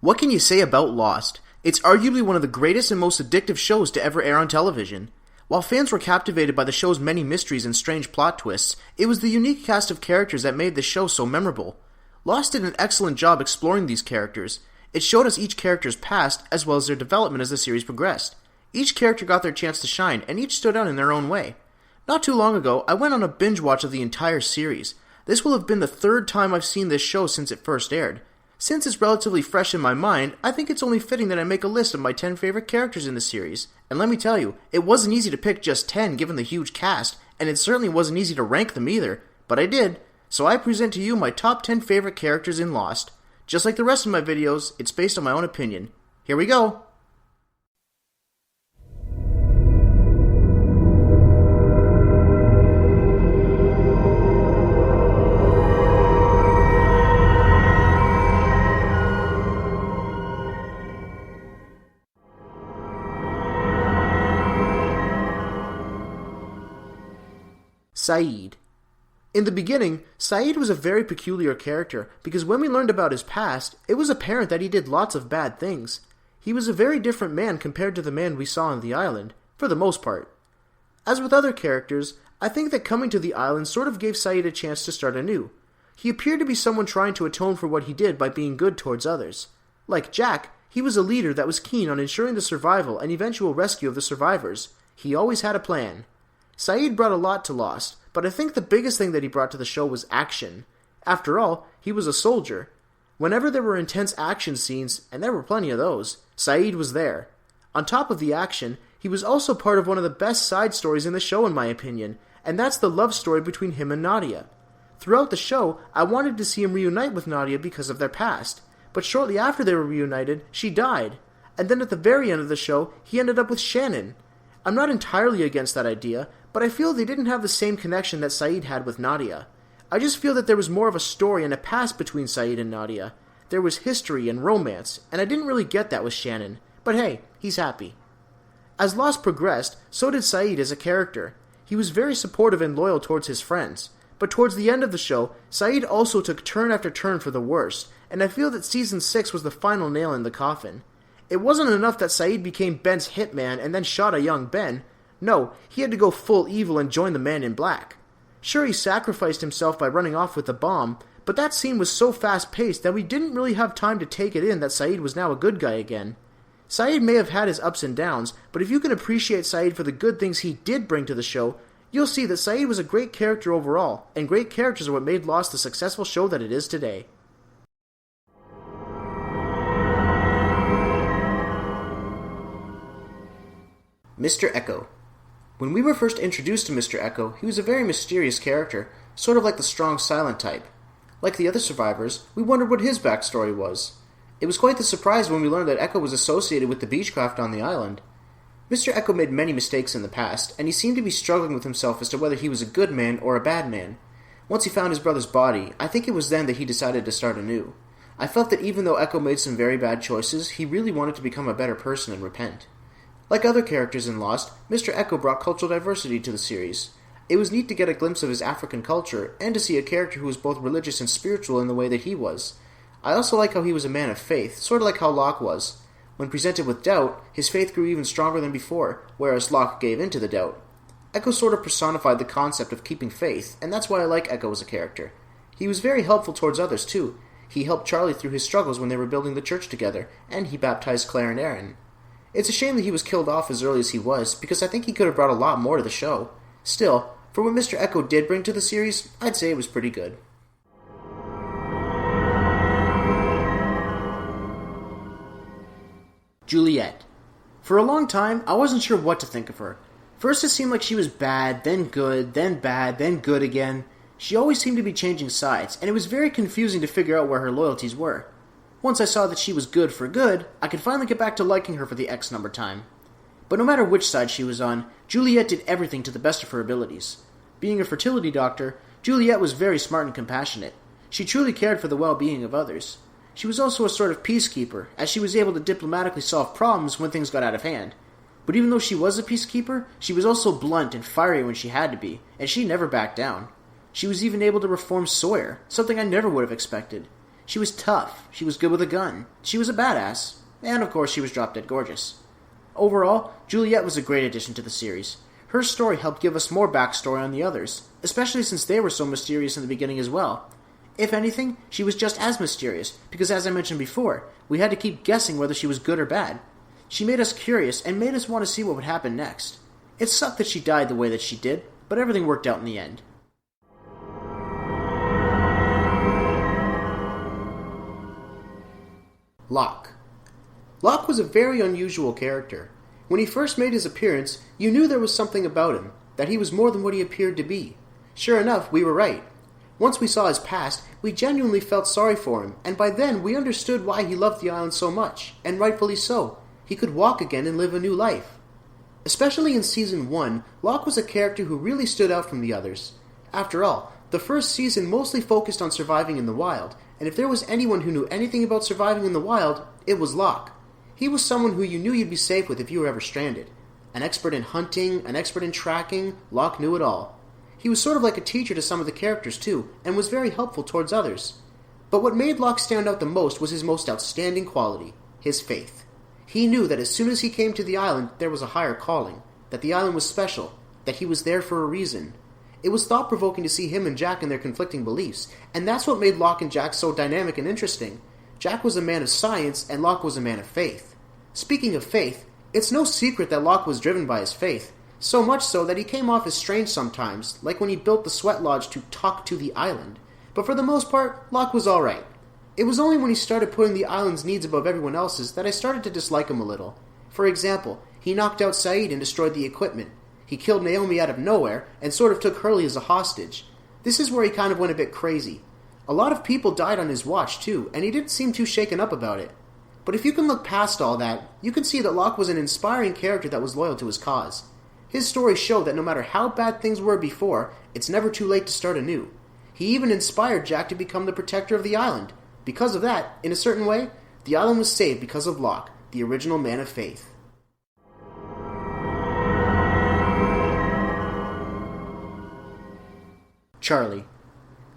What can you say about Lost? It's arguably one of the greatest and most addictive shows to ever air on television. While fans were captivated by the show's many mysteries and strange plot twists, it was the unique cast of characters that made the show so memorable. Lost did an excellent job exploring these characters. It showed us each character's past, as well as their development as the series progressed. Each character got their chance to shine, and each stood out in their own way. Not too long ago, I went on a binge watch of the entire series. This will have been the third time I've seen this show since it first aired. Since it's relatively fresh in my mind, I think it's only fitting that I make a list of my 10 favorite characters in the series. And let me tell you, it wasn't easy to pick just 10 given the huge cast, and it certainly wasn't easy to rank them either, but I did. So I present to you my top 10 favorite characters in Lost. Just like the rest of my videos, it's based on my own opinion. Here we go! SAYID. In the beginning, SAYID was a very peculiar character because when we learned about his past, it was apparent that he did lots of bad things. He was a very different man compared to the man we saw on the island, for the most part. As with other characters, I think that coming to the island sort of gave SAYID a chance to start anew. He appeared to be someone trying to atone for what he did by being good towards others. Like Jack, he was a leader that was keen on ensuring the survival and eventual rescue of the survivors. He always had a plan. SAYID brought a lot to Lost, but I think the biggest thing that he brought to the show was action. After all, he was a soldier. Whenever there were intense action scenes, and there were plenty of those, SAYID was there. On top of the action, he was also part of one of the best side stories in the show in my opinion, and that's the love story between him and Nadia. Throughout the show, I wanted to see him reunite with Nadia because of their past, but shortly after they were reunited, she died. And then at the very end of the show, he ended up with Shannon. I'm not entirely against that idea, but I feel they didn't have the same connection that SAYID had with Nadia. I just feel that there was more of a story and a past between SAYID and Nadia. There was history and romance, and I didn't really get that with Shannon. But hey, he's happy. As Lost progressed, so did SAYID as a character. He was very supportive and loyal towards his friends. But towards the end of the show, SAYID also took turn after turn for the worst, and I feel that Season 6 was the final nail in the coffin. It wasn't enough that SAYID became Ben's hitman and then shot a young Ben. No, he had to go full evil and join the Man in Black. Sure, he sacrificed himself by running off with the bomb, but that scene was so fast-paced that we didn't really have time to take it in that SAYID was now a good guy again. SAYID may have had his ups and downs, but if you can appreciate SAYID for the good things he did bring to the show, you'll see that SAYID was a great character overall, and great characters are what made Lost the successful show that it is today. Mr. Echo. When we were first introduced to Mr. Echo, he was a very mysterious character, sort of like the strong silent type. Like the other survivors, we wondered what his backstory was. It was quite the surprise when we learned that Echo was associated with the Beechcraft on the island. Mr. Echo made many mistakes in the past, and he seemed to be struggling with himself as to whether he was a good man or a bad man. Once he found his brother's body, I think it was then that he decided to start anew. I felt that even though Echo made some very bad choices, he really wanted to become a better person and repent. Like other characters in Lost, Mr. Echo brought cultural diversity to the series. It was neat to get a glimpse of his African culture, and to see a character who was both religious and spiritual in the way that he was. I also like how he was a man of faith, sort of like how Locke was. When presented with doubt, his faith grew even stronger than before, whereas Locke gave in to the doubt. Echo sort of personified the concept of keeping faith, and that's why I like Echo as a character. He was very helpful towards others, too. He helped Charlie through his struggles when they were building the church together, and he baptized Claire and Aaron. It's a shame that he was killed off as early as he was, because I think he could have brought a lot more to the show. Still, for what Mr. Echo did bring to the series, I'd say it was pretty good. Juliet. For a long time, I wasn't sure what to think of her. First it seemed like she was bad, then good, then bad, then good again. She always seemed to be changing sides, and it was very confusing to figure out where her loyalties were. Once I saw that she was good for good, I could finally get back to liking her for the X number time. But no matter which side she was on, Juliet did everything to the best of her abilities. Being a fertility doctor, Juliet was very smart and compassionate. She truly cared for the well-being of others. She was also a sort of peacekeeper, as she was able to diplomatically solve problems when things got out of hand. But even though she was a peacekeeper, she was also blunt and fiery when she had to be, and she never backed down. She was even able to reform Sawyer, something I never would have expected. She was tough, she was good with a gun, she was a badass, and of course she was drop-dead gorgeous. Overall, Juliet was a great addition to the series. Her story helped give us more backstory on the others, especially since they were so mysterious in the beginning as well. If anything, she was just as mysterious, because as I mentioned before, we had to keep guessing whether she was good or bad. She made us curious and made us want to see what would happen next. It sucked that she died the way that she did, but everything worked out in the end. Locke. Locke was a very unusual character. When he first made his appearance, you knew there was something about him, that he was more than what he appeared to be. Sure enough, we were right. Once we saw his past, we genuinely felt sorry for him, and by then we understood why he loved the island so much, and rightfully so. He could walk again and live a new life. Especially in Season 1, Locke was a character who really stood out from the others. After all, the first season mostly focused on surviving in the wild, and if there was anyone who knew anything about surviving in the wild, it was Locke. He was someone who you knew you'd be safe with if you were ever stranded. An expert in hunting, an expert in tracking, Locke knew it all. He was sort of like a teacher to some of the characters too, and was very helpful towards others. But what made Locke stand out the most was his most outstanding quality, his faith. He knew that as soon as he came to the island, there was a higher calling, that the island was special, that he was there for a reason. It was thought-provoking to see him and Jack in their conflicting beliefs, and that's what made Locke and Jack so dynamic and interesting. Jack was a man of science, and Locke was a man of faith. Speaking of faith, it's no secret that Locke was driven by his faith, so much so that he came off as strange sometimes, like when he built the Sweat Lodge to talk to the island. But for the most part, Locke was alright. It was only when he started putting the island's needs above everyone else's that I started to dislike him a little. For example, he knocked out SAYID and destroyed the equipment. He killed Naomi out of nowhere, and sort of took HURLEY as a hostage. This is where he kind of went a bit crazy. A lot of people died on his watch too, and he didn't seem too shaken up about it. But if you can look past all that, you can see that Locke was an inspiring character that was loyal to his cause. His story showed that no matter how bad things were before, it's never too late to start anew. He even inspired Jack to become the protector of the island. Because of that, in a certain way, the island was saved because of Locke, the original man of faith. Charlie.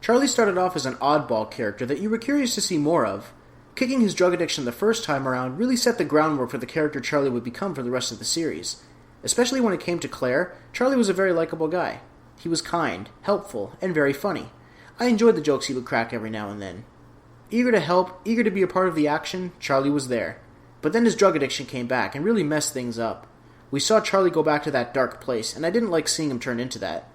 Charlie started off as an oddball character that you were curious to see more of. Kicking his drug addiction the first time around really set the groundwork for the character Charlie would become for the rest of the series. Especially when it came to Claire, Charlie was a very likable guy. He was kind, helpful, and very funny. I enjoyed the jokes he would crack every now and then. Eager to help, eager to be a part of the action, Charlie was there. But then his drug addiction came back and really messed things up. We saw Charlie go back to that dark place, and I didn't like seeing him turn into that.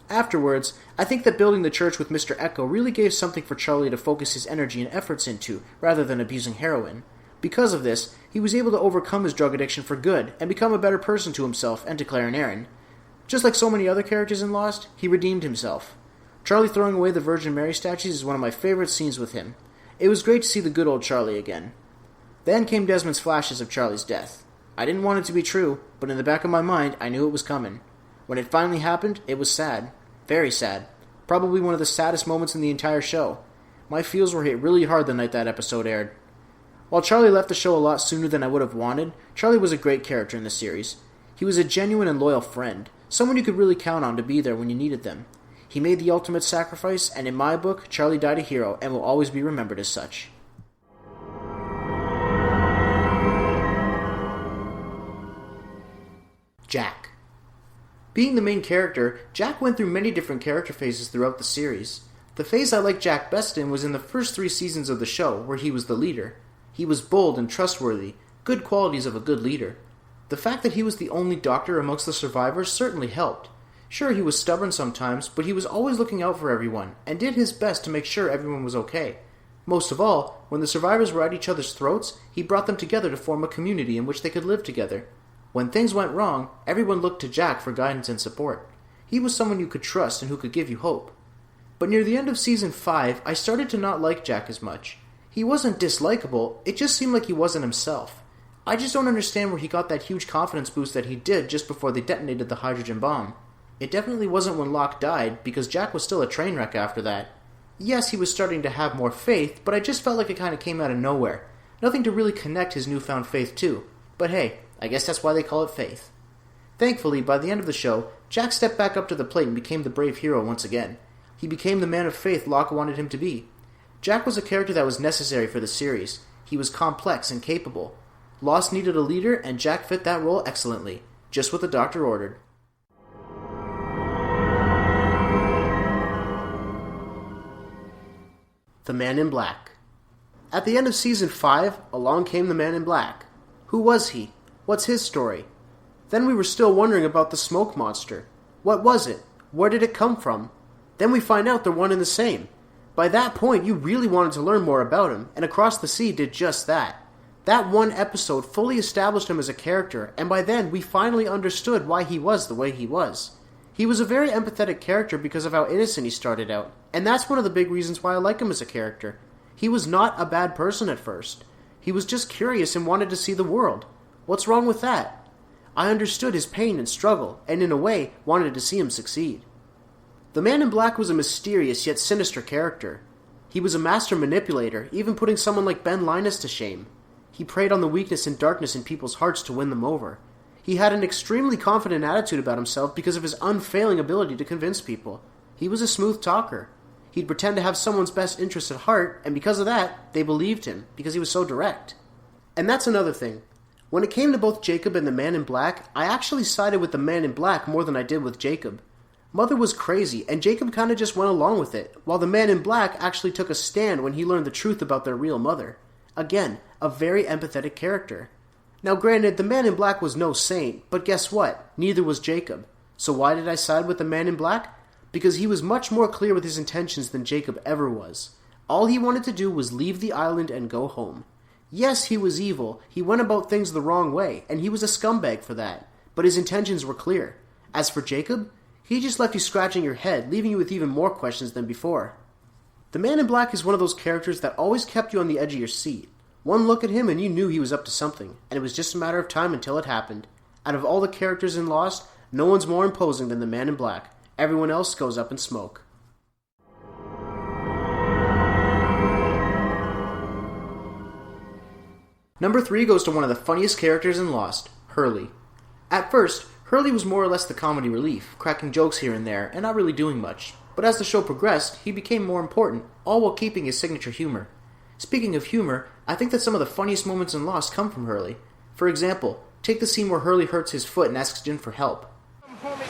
Afterwards, I think that building the church with Mr. Echo really gave something for Charlie to focus his energy and efforts into, rather than abusing heroin. Because of this, he was able to overcome his drug addiction for good, and become a better person to himself and to Claire and Aaron. Just like so many other characters in Lost, he redeemed himself. Charlie throwing away the Virgin Mary statues is one of my favorite scenes with him. It was great to see the good old Charlie again. Then came Desmond's flashes of Charlie's death. I didn't want it to be true, but in the back of my mind, I knew it was coming. When it finally happened, it was sad. Very sad. Probably one of the saddest moments in the entire show. My feels were hit really hard the night that episode aired. While Charlie left the show a lot sooner than I would have wanted, Charlie was a great character in the series. He was a genuine and loyal friend, someone you could really count on to be there when you needed them. He made the ultimate sacrifice, and in my book, Charlie died a hero and will always be remembered as such. Jack. Being the main character, Jack went through many different character phases throughout the series. The phase I liked Jack best in was in the first 3 seasons of the show, where he was the leader. He was bold and trustworthy, good qualities of a good leader. The fact that he was the only doctor amongst the survivors certainly helped. Sure, he was stubborn sometimes, but he was always looking out for everyone, and did his best to make sure everyone was okay. Most of all, when the survivors were at each other's throats, he brought them together to form a community in which they could live together. When things went wrong, everyone looked to Jack for guidance and support. He was someone you could trust and who could give you hope. But near the end of Season 5, I started to not like Jack as much. He wasn't dislikable, it just seemed like he wasn't himself. I just don't understand where he got that huge confidence boost that he did just before they detonated the hydrogen bomb. It definitely wasn't when Locke died, because Jack was still a train wreck after that. Yes, he was starting to have more faith, but I just felt like it kind of came out of nowhere. Nothing to really connect his newfound faith to. But hey, I guess that's why they call it faith. Thankfully, by the end of the show, Jack stepped back up to the plate and became the brave hero once again. He became the man of faith Locke wanted him to be. Jack was a character that was necessary for the series. He was complex and capable. Lost needed a leader, and Jack fit that role excellently, just what the doctor ordered. The Man in Black. At the end of Season 5, along came the Man in Black. Who was he? What's his story? Then we were still wondering about the smoke monster. What was it? Where did it come from? Then we find out they're one and the same. By that point, you really wanted to learn more about him, and Across the Sea did just that. That one episode fully established him as a character, and by then we finally understood why he was the way he was. He was a very empathetic character because of how innocent he started out, and that's one of the big reasons why I like him as a character. He was not a bad person at first. He was just curious and wanted to see the world. What's wrong with that? I understood his pain and struggle, and in a way, wanted to see him succeed. The Man in Black was a mysterious yet sinister character. He was a master manipulator, even putting someone like Ben Linus to shame. He preyed on the weakness and darkness in people's hearts to win them over. He had an extremely confident attitude about himself because of his unfailing ability to convince people. He was a smooth talker. He'd pretend to have someone's best interests at heart, and because of that, they believed him, because he was so direct. And that's another thing. When it came to both Jacob and the Man in Black, I actually sided with the Man in Black more than I did with Jacob. Mother was crazy, and Jacob kinda just went along with it, while the Man in Black actually took a stand when he learned the truth about their real mother. Again, a very empathetic character. Now granted, the Man in Black was no saint, but guess what? Neither was Jacob. So why did I side with the Man in Black? Because he was much more clear with his intentions than Jacob ever was. All he wanted to do was leave the island and go home. Yes, he was evil, he went about things the wrong way, and he was a scumbag for that, but his intentions were clear. As for Jacob, he just left you scratching your head, leaving you with even more questions than before. The Man in Black is one of those characters that always kept you on the edge of your seat. One look at him and you knew he was up to something, and it was just a matter of time until it happened. Out of all the characters in Lost, no one's more imposing than the Man in Black. Everyone else goes up in smoke. Number 3 goes to one of the funniest characters in Lost, Hurley. At first, Hurley was more or less the comedy relief, cracking jokes here and there, and not really doing much. But as the show progressed, he became more important, all while keeping his signature humor. Speaking of humor, I think that some of the funniest moments in Lost come from Hurley. For example, take the scene where Hurley hurts his foot and asks Jin for help. You're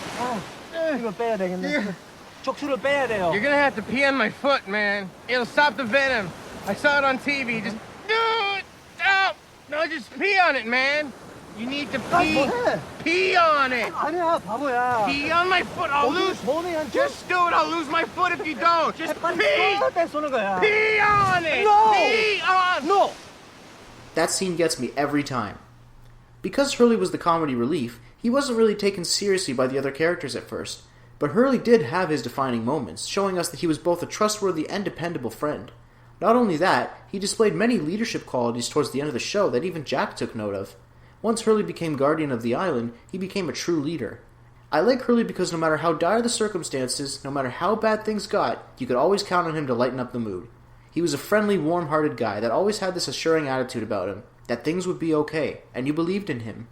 gonna have to pee on my foot, man. It'll stop the venom. I saw it on TV. Just no, just pee on it, man. You need to pee. Pee on it. Pee on my foot. I'll lose. Just do it. I'll lose my foot if you don't. Just pee. Pee on it. No. Pee on. No. That scene gets me every time. Because Hurley was the comedy relief, he wasn't really taken seriously by the other characters at first. But Hurley did have his defining moments, showing us that he was both a trustworthy and dependable friend. Not only that, he displayed many leadership qualities towards the end of the show that even Jack took note of. Once Hurley became guardian of the island, he became a true leader. I like Hurley because no matter how dire the circumstances, no matter how bad things got, you could always count on him to lighten up the mood. He was a friendly, warm-hearted guy that always had this assuring attitude about him, that things would be okay, and you believed in him.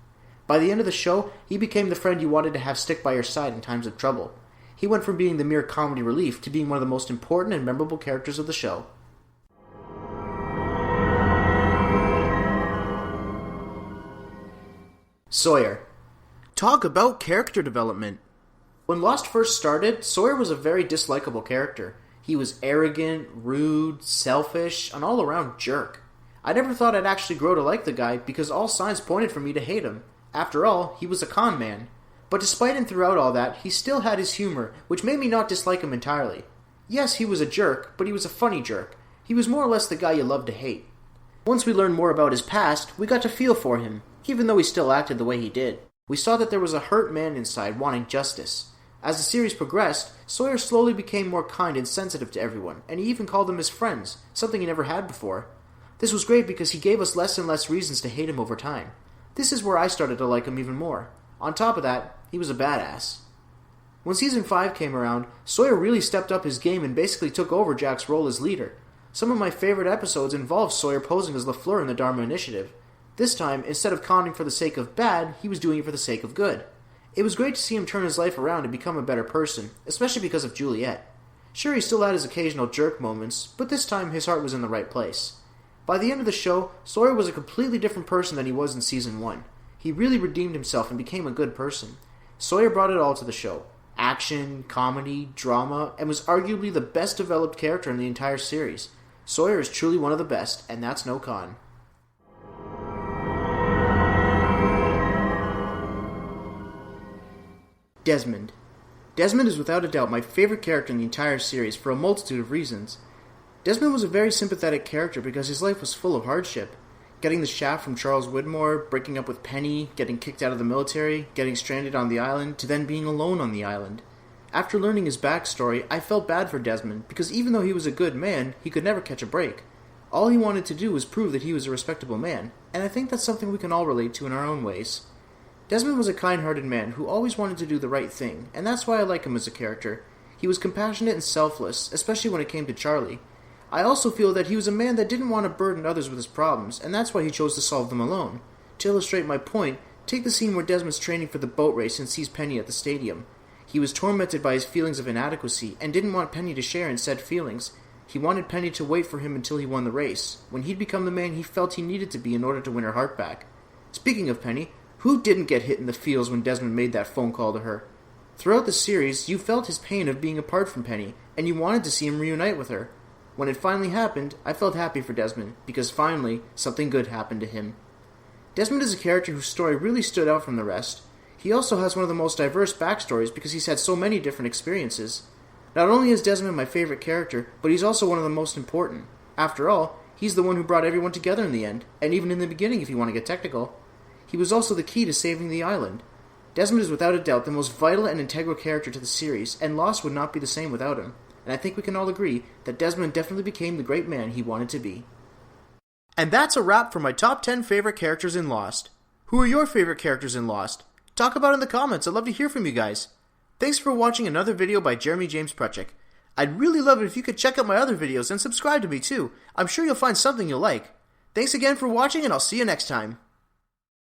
By the end of the show, he became the friend you wanted to have stick by your side in times of trouble. He went from being the mere comedy relief to being one of the most important and memorable characters of the show. Sawyer. Talk about character development. When Lost first started, Sawyer was a very dislikable character. He was arrogant, rude, selfish, an all-around jerk. I never thought I'd actually grow to like the guy because all signs pointed for me to hate him. After all, he was a con man. But despite and throughout all that, he still had his humor, which made me not dislike him entirely. Yes, he was a jerk, but he was a funny jerk. He was more or less the guy you loved to hate. Once we learned more about his past, we got to feel for him, even though he still acted the way he did. We saw that there was a hurt man inside wanting justice. As the series progressed, Sawyer slowly became more kind and sensitive to everyone, and he even called them his friends, something he never had before. This was great because he gave us less and less reasons to hate him over time. This is where I started to like him even more. On top of that, he was a badass. When Season 5 came around, Sawyer really stepped up his game and basically took over Jack's role as leader. Some of my favorite episodes involved Sawyer posing as LaFleur in the Dharma Initiative. This time, instead of conning for the sake of bad, he was doing it for the sake of good. It was great to see him turn his life around and become a better person, especially because of Juliet. Sure, he still had his occasional jerk moments, but this time his heart was in the right place. By the end of the show, Sawyer was a completely different person than he was in Season 1. He really redeemed himself and became a good person. Sawyer brought it all to the show. Action, comedy, drama, and was arguably the best developed character in the entire series. Sawyer is truly one of the best, and that's no con. Desmond. Desmond is without a doubt my favorite character in the entire series for a multitude of reasons. Desmond was a very sympathetic character because his life was full of hardship. Getting the shaft from Charles Widmore, breaking up with Penny, getting kicked out of the military, getting stranded on the island, to then being alone on the island. After learning his backstory, I felt bad for Desmond because even though he was a good man, he could never catch a break. All he wanted to do was prove that he was a respectable man, and I think that's something we can all relate to in our own ways. Desmond was a kind-hearted man who always wanted to do the right thing, and that's why I like him as a character. He was compassionate and selfless, especially when it came to Charlie. I also feel that he was a man that didn't want to burden others with his problems, and that's why he chose to solve them alone. To illustrate my point, take the scene where Desmond's training for the boat race and sees Penny at the stadium. He was tormented by his feelings of inadequacy and didn't want Penny to share in said feelings. He wanted Penny to wait for him until he won the race, when he'd become the man he felt he needed to be in order to win her heart back. Speaking of Penny, who didn't get hit in the feels when Desmond made that phone call to her? Throughout the series, you felt his pain of being apart from Penny, and you wanted to see him reunite with her. When it finally happened, I felt happy for Desmond, because finally, something good happened to him. Desmond is a character whose story really stood out from the rest. He also has one of the most diverse backstories because he's had so many different experiences. Not only is Desmond my favorite character, but he's also one of the most important. After all, he's the one who brought everyone together in the end, and even in the beginning if you want to get technical. He was also the key to saving the island. Desmond is without a doubt the most vital and integral character to the series, and Lost would not be the same without him. And I think we can all agree that Desmond definitely became the great man he wanted to be. And that's a wrap for my top 10 favorite characters in Lost. Who are your favorite characters in Lost? Talk about it in the comments. I'd love to hear from you guys. Thanks for watching another video by Jeremy James Pruchik. I'd really love it if you could check out my other videos and subscribe to me too. I'm sure you'll find something you'll like. Thanks again for watching, and I'll see you next time.